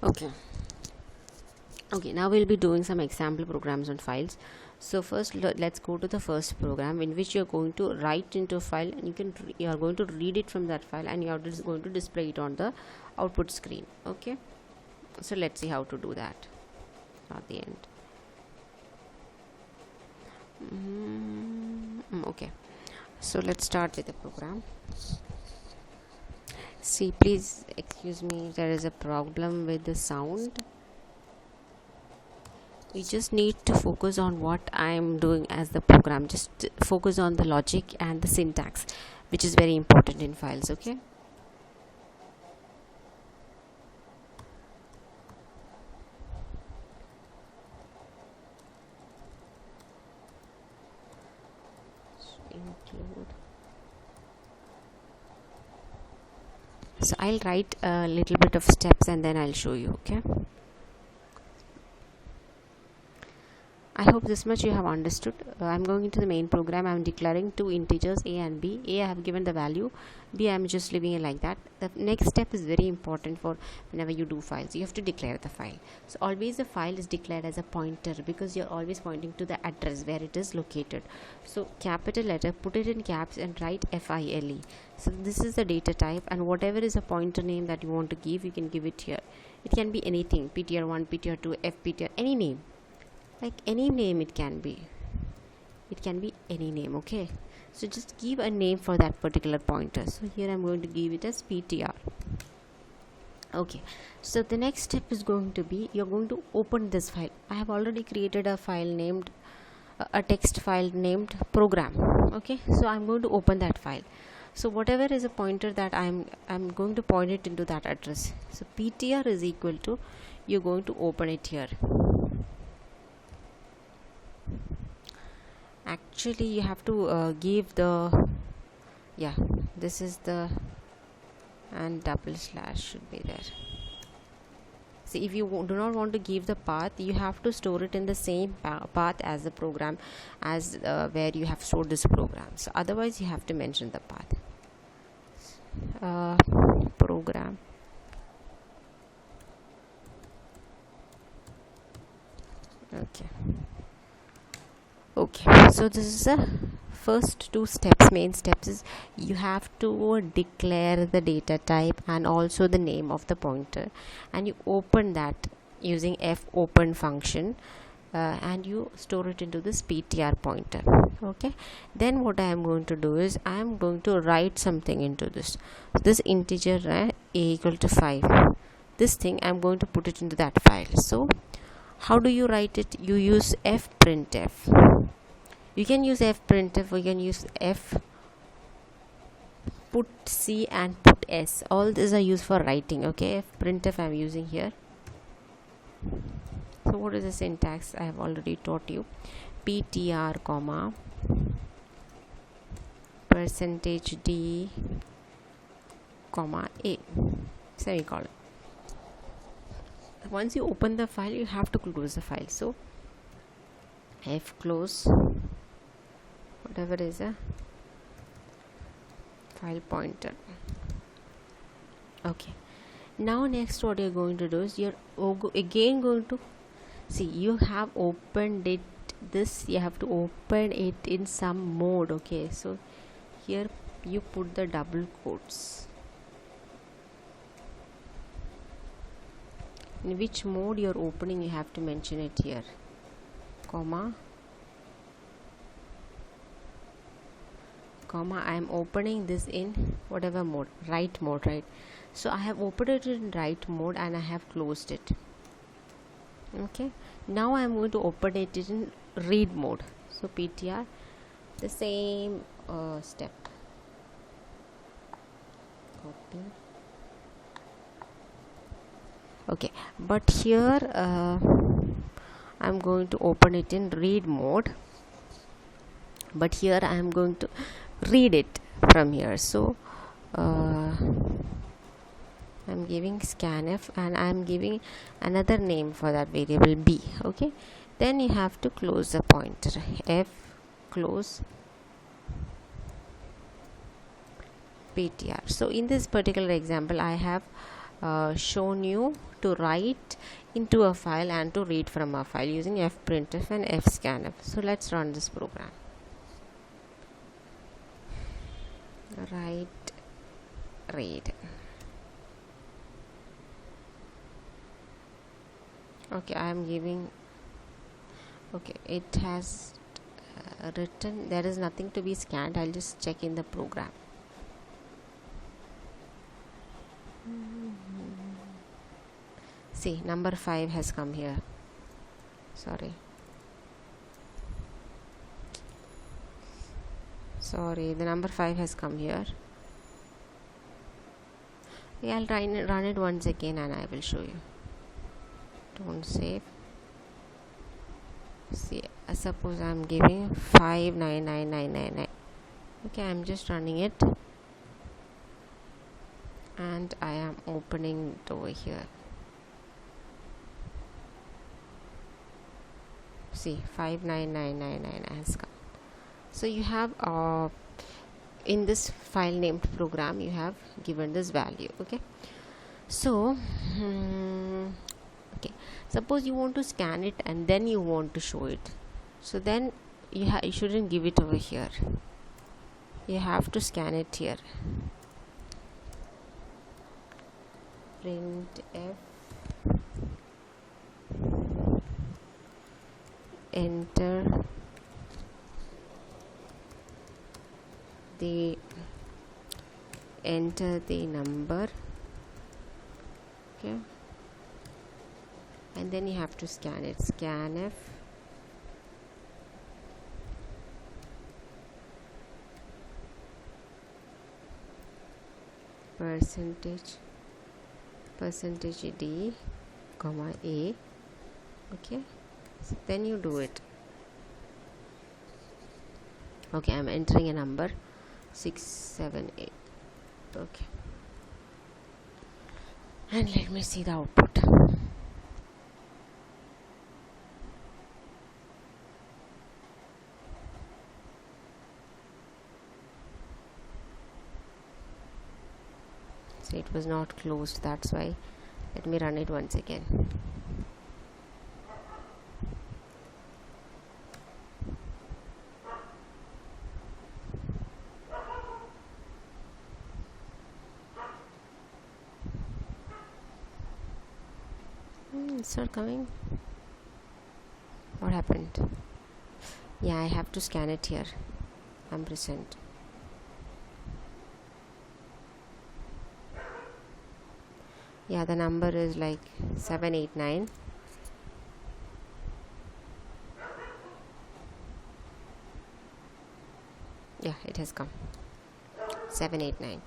Okay. Okay, now we'll be doing some example programs on files. So first let's go to the first program in which you're going to write into a file, and you are going to read it from that file, and you are just going to display it on the output screen. Okay, so let's see how to do that at the end. Okay, so let's start with the program. See, please excuse me, there is a problem with the sound. We just need to focus on what I'm doing as the program. Just focus on the logic and the syntax, which is very important in files. Okay, include. So I'll write a little bit of steps and then I'll show you. Okay, I hope this much you have understood. I'm going into the main program. I'm declaring two integers a and b. A, I have given the value. B, I'm just leaving it like that. The next step is very important for whenever you do files. You have to declare the file. So always the file is declared as a pointer, because you're always pointing to the address where it is located. So capital letter, put it in caps and write file. So this is the data type, and whatever is a pointer name that you want to give, you can give it here. It can be anything: ptr1, ptr2, fptr, any name. Like any name it can be any name. Okay, so just give a name for that particular pointer. So here I'm going to give it as ptr. Okay, so the next step is going to be, you're going to open this file. I have already created a file named a text file named program. Okay, so I'm going to open that file. So whatever is a pointer that I'm going to point it into that address. So ptr is equal to, you're going to open it here. Actually you have to give the, yeah, this is the, and double slash should be there. See, if you do not want to give the path, you have to store it in the same path as the program, as where you have stored this program. So otherwise you have to mention the path. Program. Okay, so this is the first two steps. Main steps is you have to declare the data type and also the name of the pointer, and you open that using fopen function, and you store it into this ptr pointer. Okay, then what I am going to do is I am going to write something into this integer a equal to 5. This thing I'm going to put it into that file. So how do you write it? You use fprintf. You can use fprintf, or you can use put c and put s. All these are used for writing. Okay, fprintf I'm using here. So what is the syntax? I have already taught you. ptr comma %d comma a semicolon. Once you open the file, you have to close the file. So f close whatever is a file pointer. Okay, now next what you're going to do is you're again going to see, you have opened it, this you have to open it in some mode. Okay, so here you put the double quotes. In which mode you're opening, you have to mention it here, comma I am opening this in whatever mode, write mode, right? So I have opened it in write mode and I have closed it. Okay, now I am going to open it in read mode. So ptr, the same step, copy. Okay, but here I'm going to open it in read mode, but here I am going to read it from here. So I'm giving scanf, and I'm giving another name for that variable b. Okay, then you have to close the pointer, f close ptr. So in this particular example I have shown you to write into a file and to read from a file using fprintf and fscanf. So let's run this program. Write, read. Okay, I am giving, okay, it has written there is nothing to be scanned. I'll just check in the program. See, number 5 has come here. Sorry, the number 5 has come here. Yeah, I'll run it once again and I will show you. Don't save. See, suppose I'm giving 599999. Okay, I'm just running it and I am opening it over here. See, 59999 has come. So you have in this file named program you have given this value. Okay, so okay, suppose you want to scan it and then you want to show it, so then you shouldn't give it over here. You have to scan it here. Printf enter the number. Okay, and then you have to scan it. Scanf percentage d comma a. Okay, so then you do it. Okay, I'm entering a number 678. Okay, and let me see the output. So it was not closed, that's why. Let me run it once again. It's not coming. What happened? Yeah, I have to scan it here. Ampersand. Yeah, the number is like 789. Yeah, it has come. 789.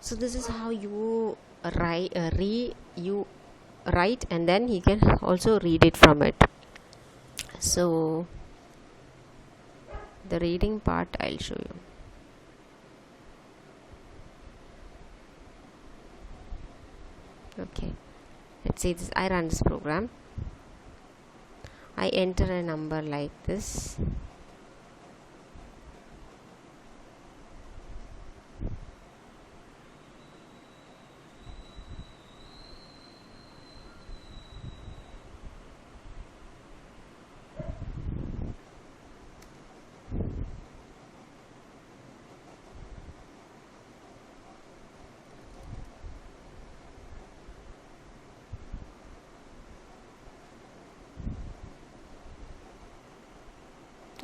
So this is how you write and then he can also read it from it. So the reading part I'll show you. Okay, let's say this. I run this program. I enter a number like this.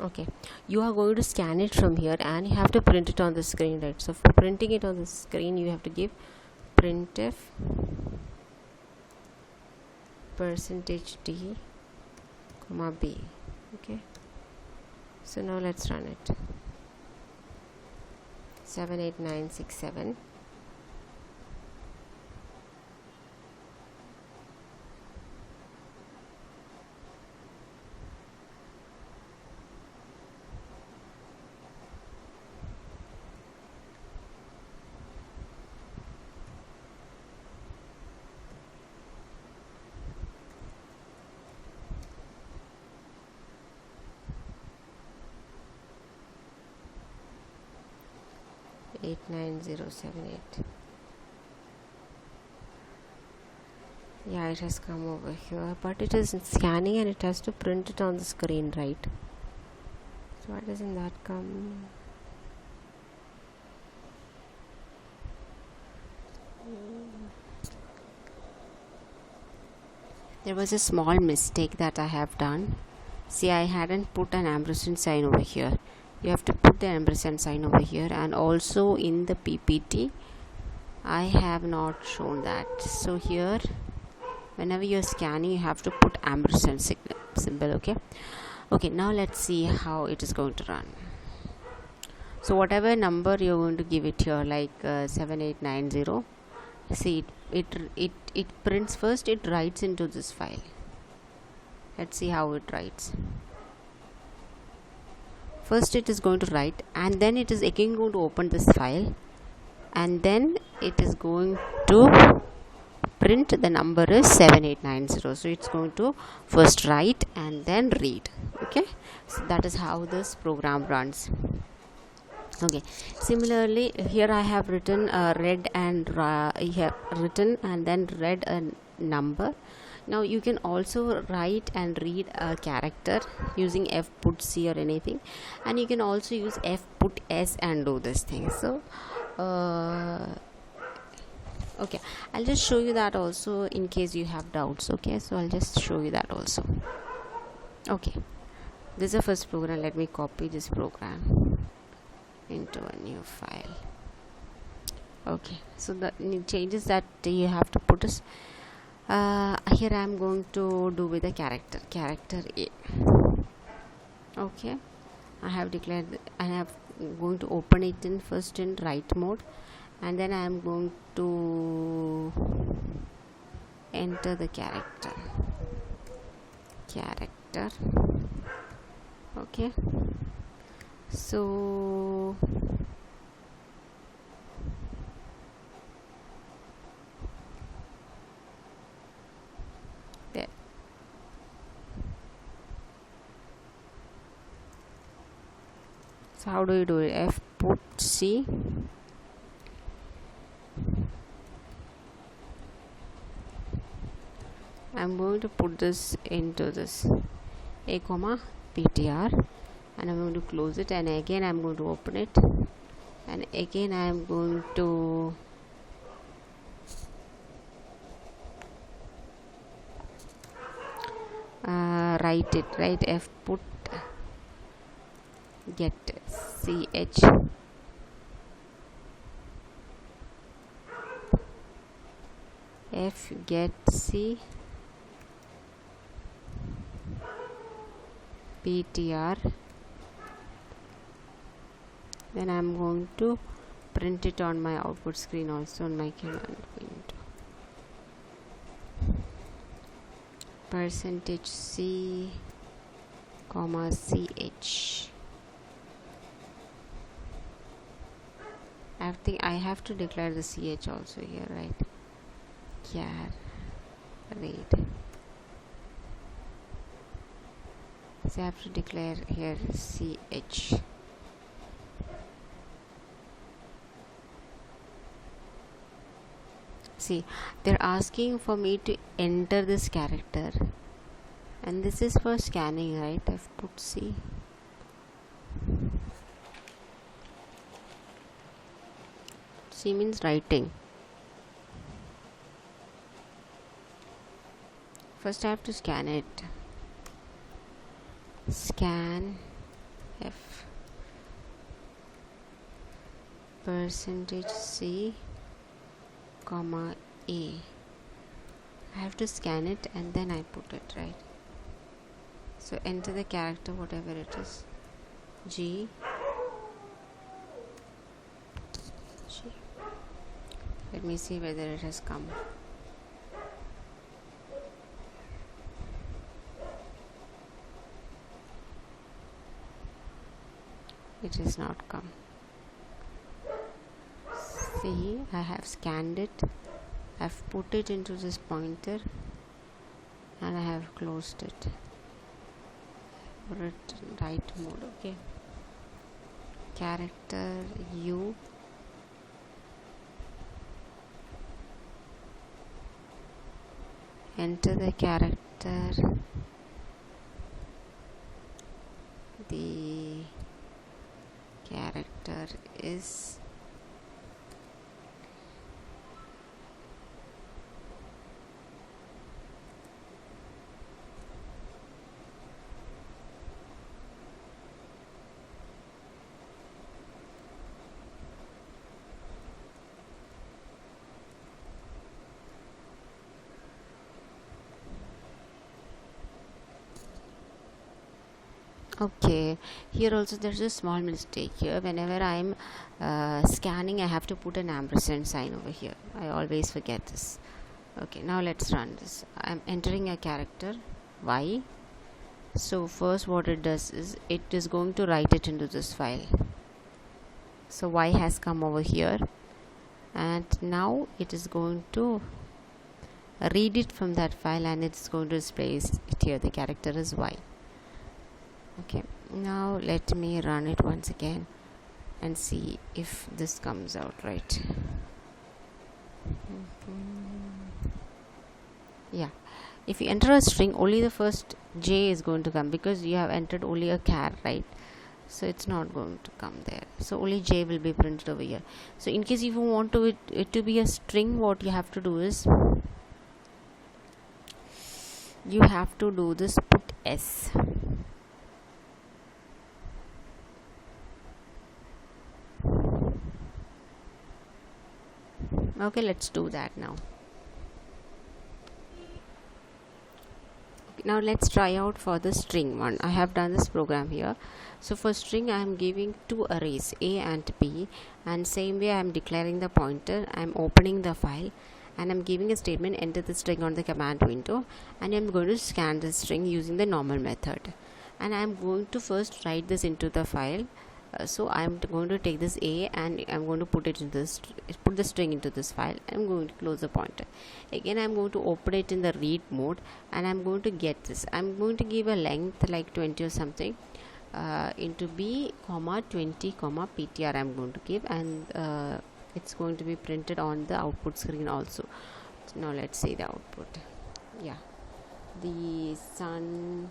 Okay, you are going to scan it from here and you have to print it on the screen, right? So for printing it on the screen you have to give printf percentage d comma b. Okay, so now let's run it. 78967. Eight nine zero seven eight. Yeah, it has come over here, but it is scanning and it has to print it on the screen, right? So why doesn't that come? There was a small mistake that I have done. See, I hadn't put an ampersand sign over here. You have to put the ampersand sign over here, and also in the PPT I have not shown that. So here, whenever you're scanning, you have to put ampersand symbol. Okay, now let's see how it is going to run. So whatever number you're going to give it here, like 7890, see, it prints first. It writes into this file. Let's see how it writes. First it is going to write, and then it is again going to open this file, and then it is going to print the number is 7890. So it's going to first write and then read. Okay, so that is how this program runs. Okay, similarly here I have written read and then read a number. Now you can also write and read a character using f put c or anything, and you can also use f put s and do this thing. So okay, I'll just show you that also in case you have doubts. Okay, so I'll just show you that also. Okay, this is the first program. Let me copy this program into a new file. Okay, so the changes that you have to put is here I am going to do with the character A. Okay, I have declared, I have going to open it in first in write mode, and then I am going to enter the character. Okay, so there. So how do you do it? F put C. I'm going to put this into this a comma ptr, and I'm going to close it, and again I'm going to open it, and again I'm going to write it, right? F put get ch f get c ptr, then I'm going to print it on my output screen also on my command window. %c comma ch. I think I have to declare the ch also here, right? Char read. So I have to declare here ch. See, they're asking for me to enter this character, and this is for scanning, right? I've put C. C means writing. First I have to scan it. Scan F %C comma A. I have to scan it and then I put it, right? So enter the character, whatever it is. G. Let me see whether it has come. It has not come. See, I have scanned it, I've put it into this pointer, and I have closed it. Write mode. Okay, character U. enter the character. The character is okay. Here also there's a small mistake here. Whenever I'm scanning, I have to put an ampersand sign over here. I always forget this. Okay, now let's run this. I'm entering a character y. So first what it does is it is going to write it into this file. So y has come over here, and now it is going to read it from that file, and it's going to display it here. The character is y. Okay, now let me run it once again and see if this comes out right. Yeah, if you enter a string, only the first j is going to come, because you have entered only a char, right? So it's not going to come there. So only j will be printed over here. So in case if you want it to be a string, what you have to do is you have to do this put s. Okay, let's do that now. Okay, now let's try out for the string one. I have done this program here. So for string, I am giving two arrays, a and b, and same way I am declaring the pointer. I am opening the file, and I'm giving a statement, enter the string on the command window, and I'm going to scan the string using the normal method. And I'm going to first write this into the file. So I'm going to take this a, and I'm going to put the string into this file. I'm going to close the pointer. Again, I'm going to open it in the read mode, and I'm going to get this. I'm going to give a length like 20 or something into b comma 20 comma ptr I'm going to give, and it's going to be printed on the output screen also. Now let's see the output. Yeah, the sun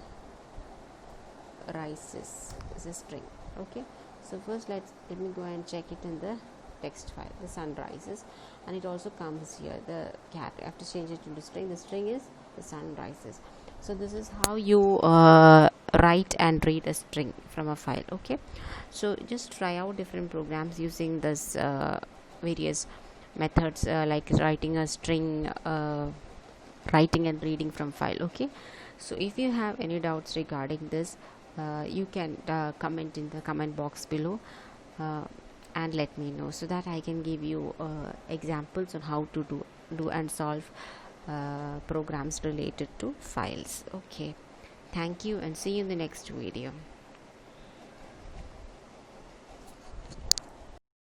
rises is a string. Okay, so first let me go and check it in the text file. The sun rises, and it also comes here. The cat, I have to change it into string. The string is the sun rises. So this is how you write and read a string from a file. Okay, so just try out different programs using this various methods like writing a string, writing and reading from file. Okay, so if you have any doubts regarding this, you can comment in the comment box below and let me know, so that I can give you examples on how to do and solve programs related to files. Okay, thank you, and see you in the next video.